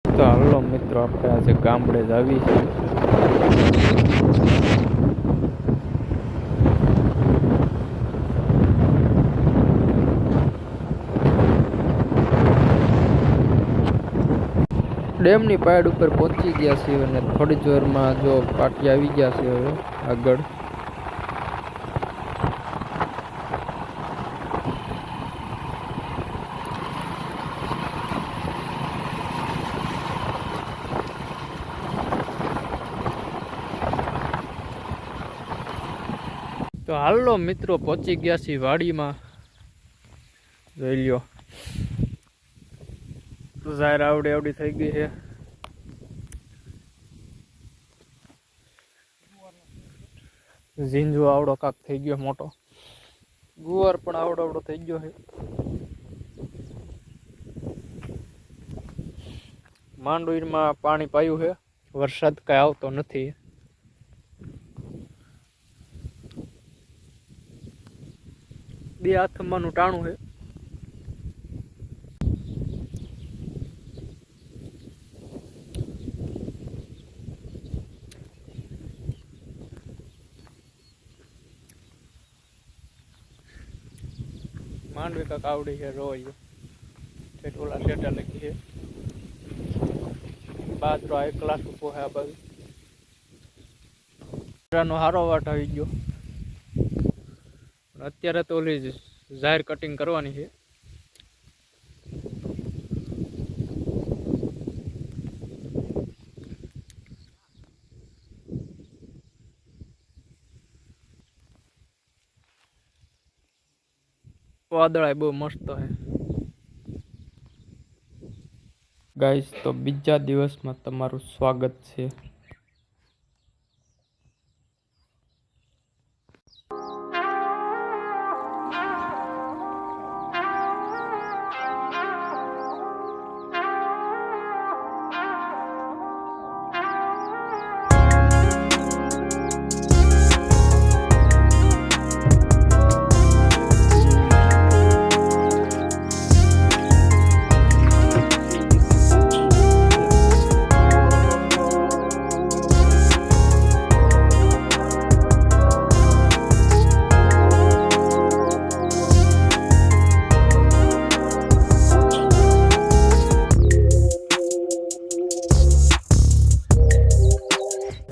તો હાલો મિત્રો, આપણે આજે ગામડે જ આવી છે. ડેમની પાડ ઉપર પહોંચી ગયા છીએ અને થોડી જ વારમાં જો પાટી આવી ગયા છે હવે આગળ. તો હાલો મિત્રો, પહોંચી ગયા છીએ વાડીમાં. જોઈ લ્યો, ઝાર આવડી થઈ ગઈ છે. ઝીંઝો આવડો કાક થઈ ગયો મોટો. ગુવાર પણ આવડો થઈ ગયો છે. માંડવીમાં પાણી પાયું છે, વરસાદ કઈ આવતો નથી. બે હાથમાંનું ટાણું છે. માંડવી કાક આવડી છે, રોય ઓલા શેટા લખી છે. બાજરો આ ક્લાસ ઉભો છે. આ બાજુ હારો વાટ આવી ગયો. અત્યારે તો ઓલી ઝાર કટિંગ કરવાની છે. વાદળા બહુ મસ્ત છે ગાઈસ. તો બીજા દિવસમાં તમારું સ્વાગત છે.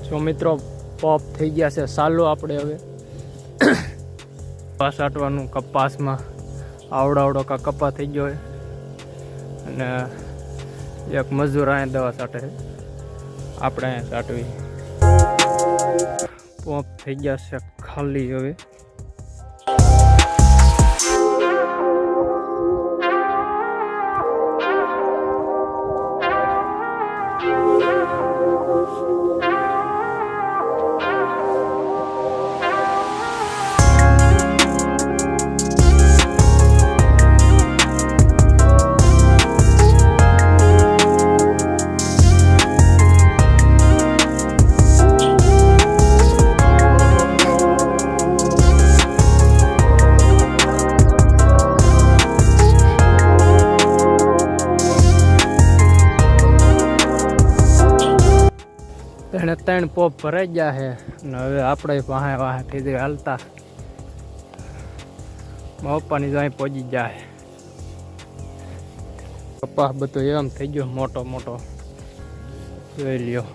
તો મિત્રો, પોપ થઈ ગયા છે. સાલો આપણે હવે કપાસ સાટવાનું. કપાસમાં આવડો કા કપા થઈ ગયો હોય અને એક મજૂર અહીંયા દવા સાટે છે. આપણે અહીંયા સાટવી. પોપ થઈ ગયા છે ખાલી હવે. એને 3 પોપ ભરાઈ ગયા છે અને હવે આપણે વાહેથી જ હાલતા પપ્પાની જાય પહોંચી જાય. કપાસ બધો એમ થઈ ગયો મોટો જોઈ લ્યો.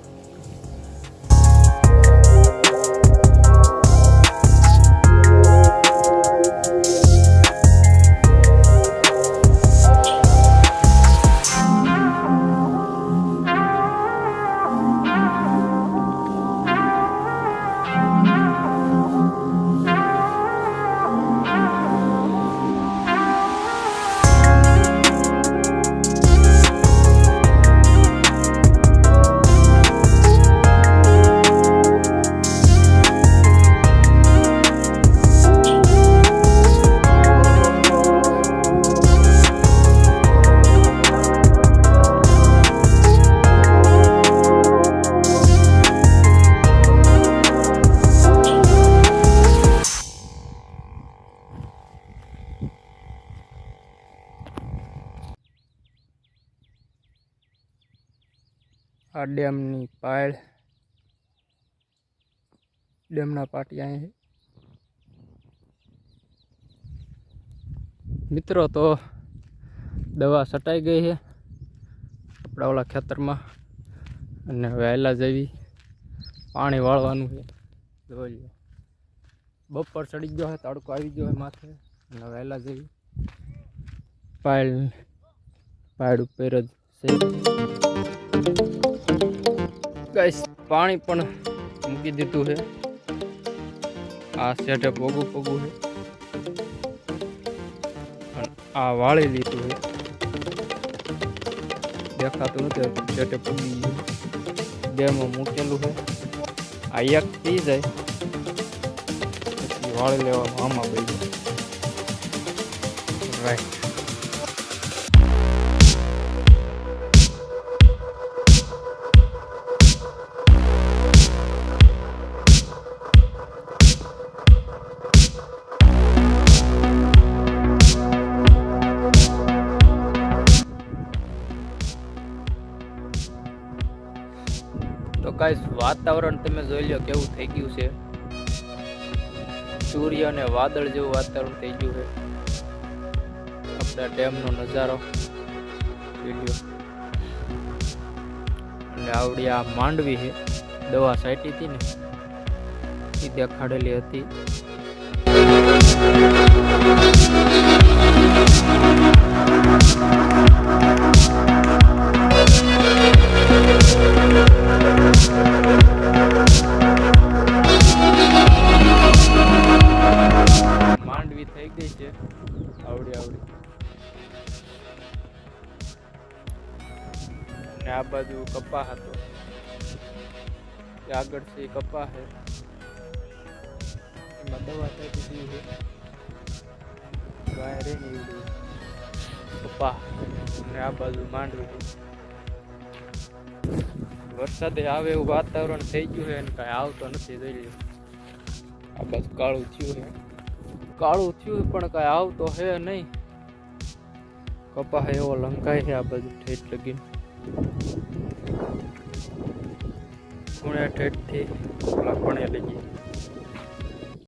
આ ડેમની પાળ, ડેમના પાટિયા અહીં છે. મિત્રો તો દવા છટાઈ ગઈ છે આપણા ઓલા ખેતરમાં, અને વહેલા જવી પાણી વાળવાનું છે. જોઈ લો, બપોર ચડી ગયો છે, તડકો આવી ગયો છે માથે, અને વહેલા જવી પાડ ઉપર જ છે. ગાઈસ પાણી પણ મૂકી દીધું છે. આ શેઠે પોગું છે, અને આ વાળી લીધું છે. દેખાતું નથી, શેઠે પોગી ગયું. ડેમમાં મૂકેલું છે. આ એક પી જાય પછી વાળી લેવાનું આમાં ભાઈ. રાઈટ. તો ગાઈસ વાતાવરણ તમે જોઈ લો કેવું થઈ ગયું છે. સૂર્ય અને વાદળ જેવું વાતાવરણ થઈ ગયું છે. આપણા ડેમનો નજારો વિડીયો. અને આવડી આ માંડવી છે, દવા છાંટી હતી ને એ દેખાડેલી હતી. માંડવી થઈ ગઈ છે આવડી. અને આ બાજુ કપા હતો, આગળ છે કપા છે, એમાં દવા થઈ દીધી છે. ગાય રહી કપા, અને આ બાજુ માંડવી. વરસાદે આવે એવું વાતાવરણ થઈ ગયું છે, અને કાંઈ આવતો નથી. જોઈ લો આ બાજુ કાળું થયું છે, પણ કાંઈ આવતો હે નહીં. કપા એવો લંકાય છે આ બાજુ ઠેઠ લગી, ખૂણે ઠેઠથી પણ લઈ ગઈ.